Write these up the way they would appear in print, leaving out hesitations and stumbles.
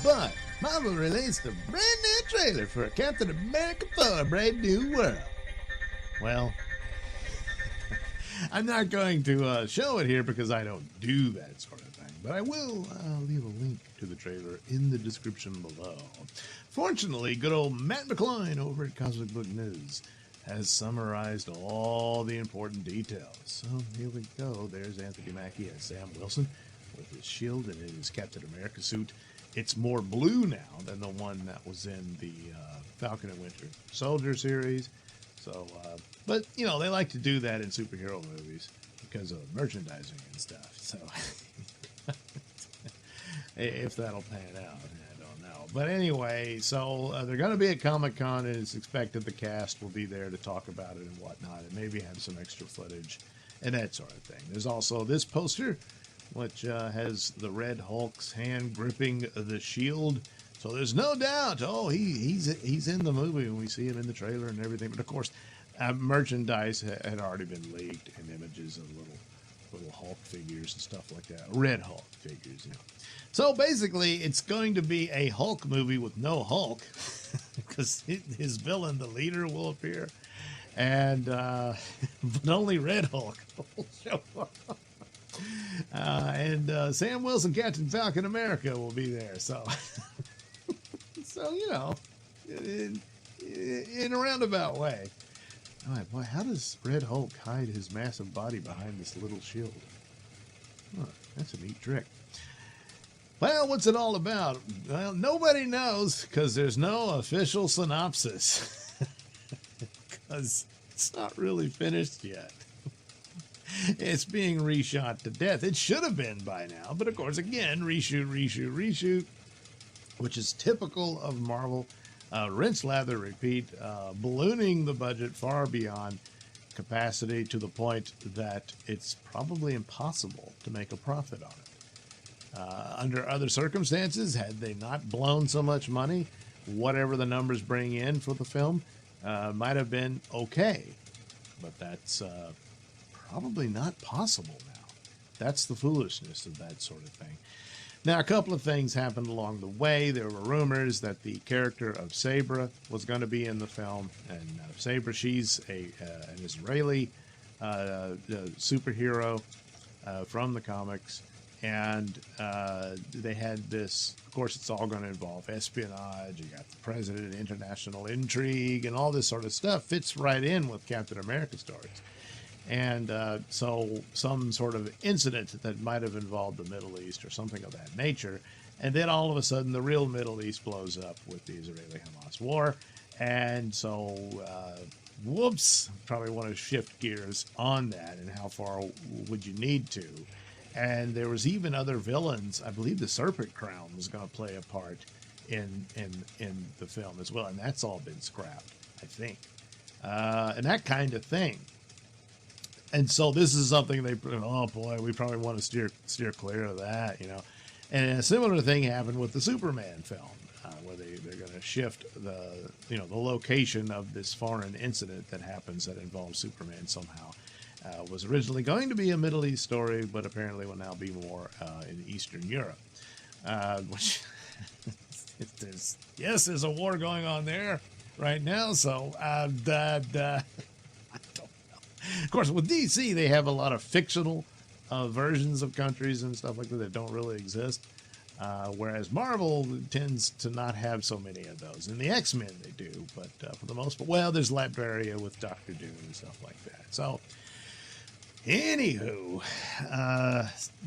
But Marvel released a brand new trailer for Captain America 4 Brave New World. Well, I'm not going to show it here because I don't do that sort of thing, but I will leave a link to the trailer in the description below. Fortunately, good old Matt McCloy over at Cosmic Book News has summarized all the important details. So here we go. There's Anthony Mackie as Sam Wilson with his shield and in his Captain America suit. It's more blue now than the one that was in the Falcon and Winter Soldier series. So, but, you know, they like to do that in superhero movies because of merchandising and stuff. So, if that'll pan out, I don't know. But anyway, so they're going to be at Comic-Con, and it's expected the cast will be there to talk about it and whatnot, and maybe have some extra footage and that sort of thing. There's also this poster, which has the Red Hulk's hand gripping the shield. So there's no doubt, he's in the movie when we see him in the trailer and everything. But of course, merchandise had already been leaked and images of little Hulk figures and stuff like that. Red Hulk figures, you know. So basically, it's going to be a Hulk movie with no Hulk, because his villain, the leader, will appear, and but only Red Hulk will show up. And Sam Wilson, Captain Falcon America, will be there. So, so you know, in a roundabout way. All right, boy, how does Red Hulk hide his massive body behind this little shield? Huh, that's a neat trick. Well, what's it all about? Well, nobody knows because there's no official synopsis. Because it's not really finished yet. It's being reshot to death. It should have been by now, but of course, again, reshoot, which is typical of Marvel. Rinse, lather, repeat, ballooning the budget far beyond capacity to the point that it's probably impossible to make a profit on it. Under other circumstances, had they not blown so much money, whatever the numbers bring in for the film might have been okay, but that's probably not possible now. That's the foolishness of that sort of thing. Now, a couple of things happened along the way. There were rumors that the character of Sabra was going to be in the film, and Sabra, she's an Israeli superhero from the comics, and they had this, of course, it's all going to involve espionage. You got the president, international intrigue, and all this sort of stuff fits right in with Captain America stories. And so some sort of incident that might have involved the Middle East or something of that nature. And then all of a sudden, the real Middle East blows up with the Israeli-Hamas war. And so, whoops, probably want to shift gears on that and how far would you need to. And there was even other villains. I believe the Serpent Crown was going to play a part in the film as well. And that's all been scrapped, I think. And that kind of thing. And so this is something they, oh boy, we probably want to steer clear of that, you know. And a similar thing happened with the Superman film, where they're going to shift the location of this foreign incident that happens that involves Superman somehow. Was originally going to be a Middle East story, but apparently will now be more in Eastern Europe. Which there's a war going on there right now, so of course, with DC, they have a lot of fictional versions of countries and stuff like that don't really exist. Whereas Marvel tends to not have so many of those. In the X-Men, they do, but for the most part, well, there's Latveria with Doctor Doom and stuff like that. So, anywho,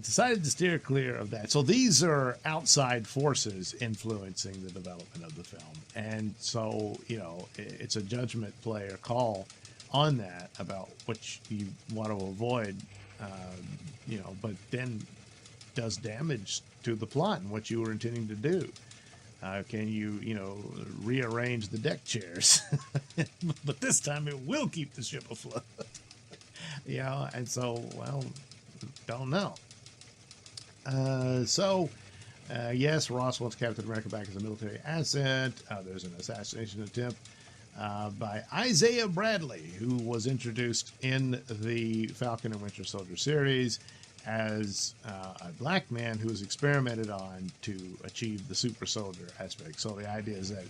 decided to steer clear of that. So these are outside forces influencing the development of the film. And so, you know, it's a judgment play or call on that about what you want to avoid, you know, but then does damage to the plot and what you were intending to do. Can you, you know, rearrange the deck chairs? But this time it will keep the ship afloat. You know, and so, well, don't know. Yes, Ross wants Captain America back as a military asset. There's an assassination attempt by Isaiah Bradley, who was introduced in the Falcon and Winter Soldier series. as a black man who was experimented on to achieve the super soldier aspect. So the idea is that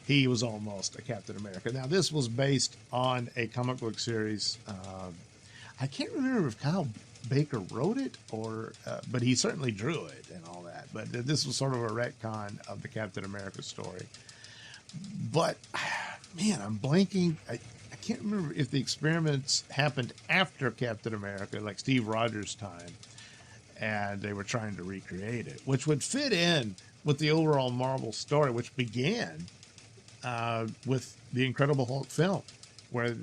he was almost a Captain America. Now, this was based on a comic book series. I can't remember if Kyle Baker wrote it but he certainly drew it and all that. But this was sort of a retcon of the Captain America story. But man, I'm blanking. I can't remember if the experiments happened after Captain America, like Steve Rogers' time, and they were trying to recreate it, which would fit in with the overall Marvel story, which began with the Incredible Hulk film, where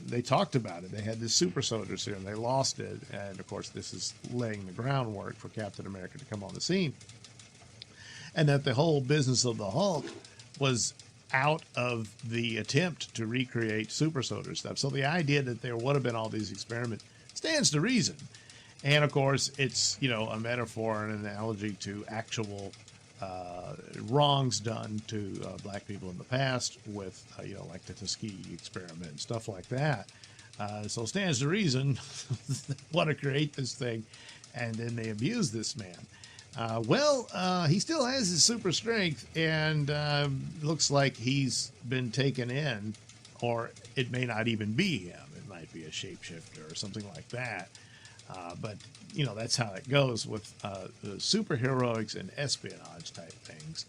they talked about it. They had this super soldier serum, they lost it, and of course this is laying the groundwork for Captain America to come on the scene, and that the whole business of the Hulk was out of the attempt to recreate super soldier stuff. So the idea that there would have been all these experiments stands to reason. And of course, it's, a metaphor and an analogy to actual wrongs done to black people in the past with, like the Tuskegee experiment and stuff like that. So it stands to reason they want to create this thing, and then they abuse this man. He still has his super strength, and looks like he's been taken in, or it may not even be him. It might be a shapeshifter or something like that. But that's how it goes with the superheroics and espionage type things.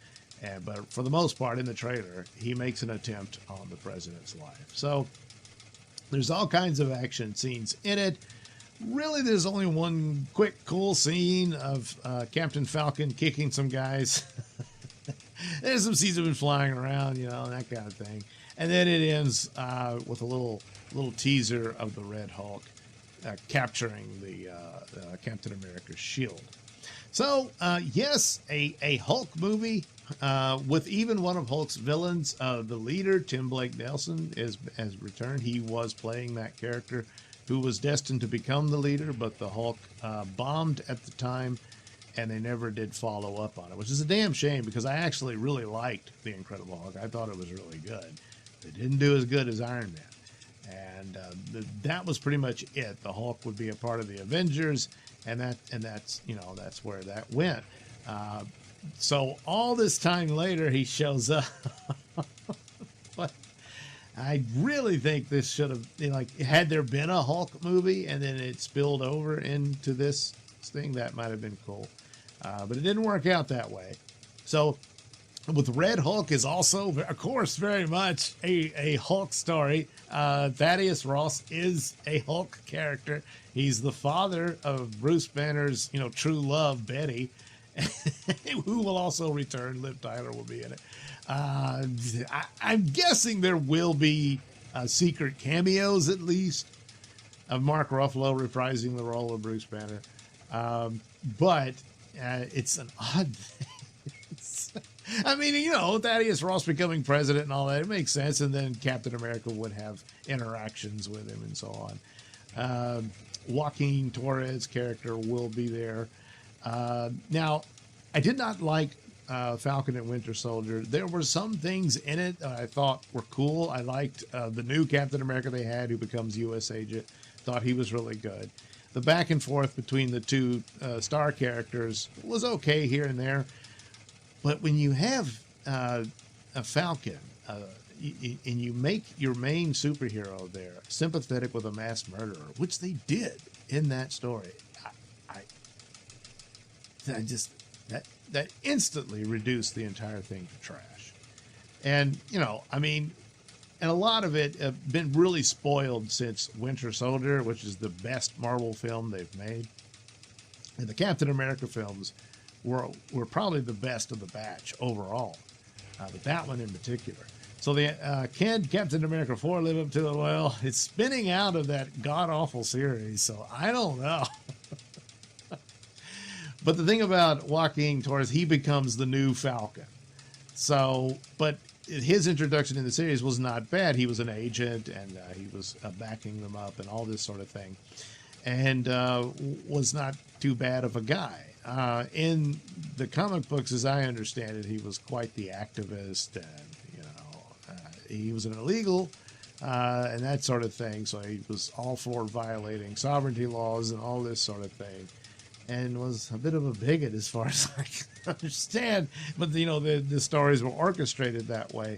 But for the most part, in the trailer, he makes an attempt on the president's life. So there's all kinds of action scenes in it. Really, there's only one quick, cool scene of Captain Falcon kicking some guys. There's some scenes of him flying around, that kind of thing. And then it ends with a little teaser of the Red Hulk capturing the Captain America's shield. So, yes, a Hulk movie with even one of Hulk's villains. The leader, Tim Blake Nelson, has returned. He was playing that character who was destined to become the leader, but the Hulk bombed at the time, and they never did follow up on it, which is a damn shame, because I actually really liked The Incredible Hulk. I thought it was really good. It didn't do as good as Iron Man, and that was pretty much it. The Hulk would be a part of the Avengers, and that's where that went. So all this time later, he shows up. But I really think this should have, had there been a Hulk movie and then it spilled over into this thing, that might have been cool. But it didn't work out that way. So with Red Hulk is also, of course, very much a Hulk story. Thaddeus Ross is a Hulk character. He's the father of Bruce Banner's, true love, Betty, who will also return. Liv Tyler will be in it. I'm guessing there will be secret cameos, at least, of Mark Ruffalo reprising the role of Bruce Banner. But it's an odd thing. I mean, Thaddeus Ross becoming president and all that, it makes sense. And then Captain America would have interactions with him and so on. Joaquin Torres' character will be there. Now, I did not like Falcon and Winter Soldier. There were some things in it that I thought were cool. I liked the new Captain America they had, who becomes U.S. agent. Thought he was really good. The back and forth between the two star characters was okay here and there. But when you have a Falcon and you make your main superhero there sympathetic with a mass murderer, which they did in that story, I just that instantly reduced the entire thing to trash. And and a lot of it been really spoiled since Winter Soldier, which is the best Marvel film they've made. And the Captain America films were probably the best of the batch overall, but that one in particular. So can Captain America 4 live up to it? Well, it's spinning out of that god-awful series, so I don't know. But the thing about Joaquin Torres, he becomes the new Falcon. So, but his introduction in the series was not bad. He was an agent, and he was backing them up and all this sort of thing, and was not too bad of a guy. In the comic books, as I understand it, he was quite the activist, and he was an illegal and that sort of thing. So he was all for violating sovereignty laws and all this sort of thing, and was a bit of a bigot as far as I can understand. But the stories were orchestrated that way,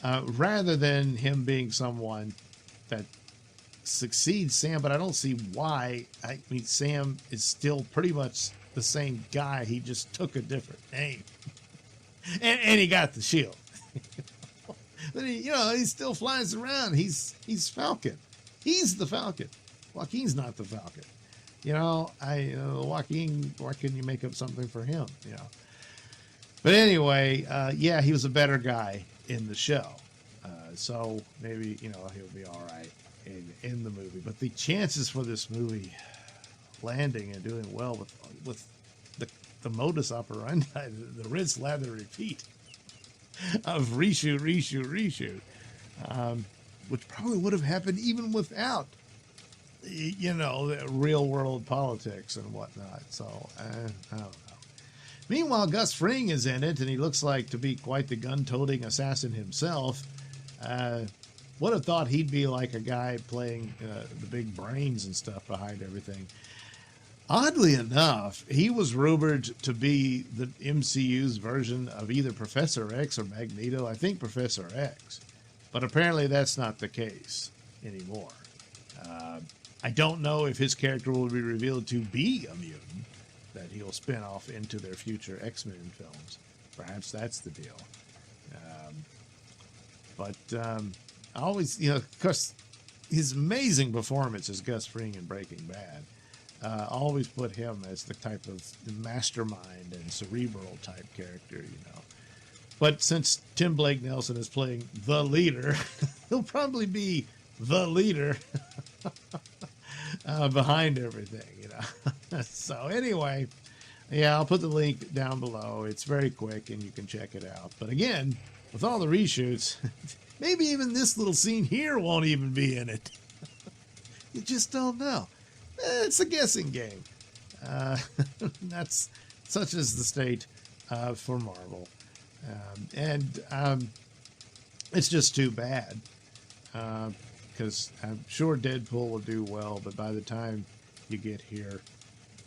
rather than him being someone that succeeds Sam. But I don't see why. I mean, Sam is still pretty much the same guy. He just took a different name, and he got the shield. But he still flies around. He's Falcon. He's the Falcon. Joaquin's not the Falcon. Joaquin, why couldn't you make up something for him? But anyway, yeah, he was a better guy in the show. So maybe, he'll be all right in the movie. But the chances for this movie landing and doing well with the modus operandi, the rinse, lather, repeat of reshoot, which probably would have happened even without, the real world politics and whatnot. So, I don't know. Meanwhile, Gus Fring is in it, and he looks like to be quite the gun-toting assassin himself. Would have thought he'd be like a guy playing the big brains and stuff behind everything. Oddly enough, he was rumored to be the MCU's version of either Professor X or Magneto. I think Professor X. But apparently that's not the case anymore. I don't know if his character will be revealed to be a mutant that he'll spin off into their future X-Men films. Perhaps that's the deal. I always, of course, his amazing performance as Gus Fring in Breaking Bad. Always put him as the type of mastermind and cerebral type character, But since Tim Blake Nelson is playing the leader, he'll probably be the leader behind everything, So anyway, yeah, I'll put the link down below. It's very quick and you can check it out. But again, with all the reshoots, maybe even this little scene here won't even be in it. You just don't know. It's a guessing game. That's such is the state for Marvel. It's just too bad. Because I'm sure Deadpool will do well, but by the time you get here,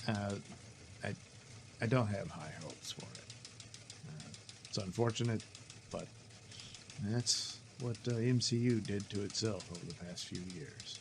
I don't have high hopes for it. It's unfortunate, but that's what MCU did to itself over the past few years.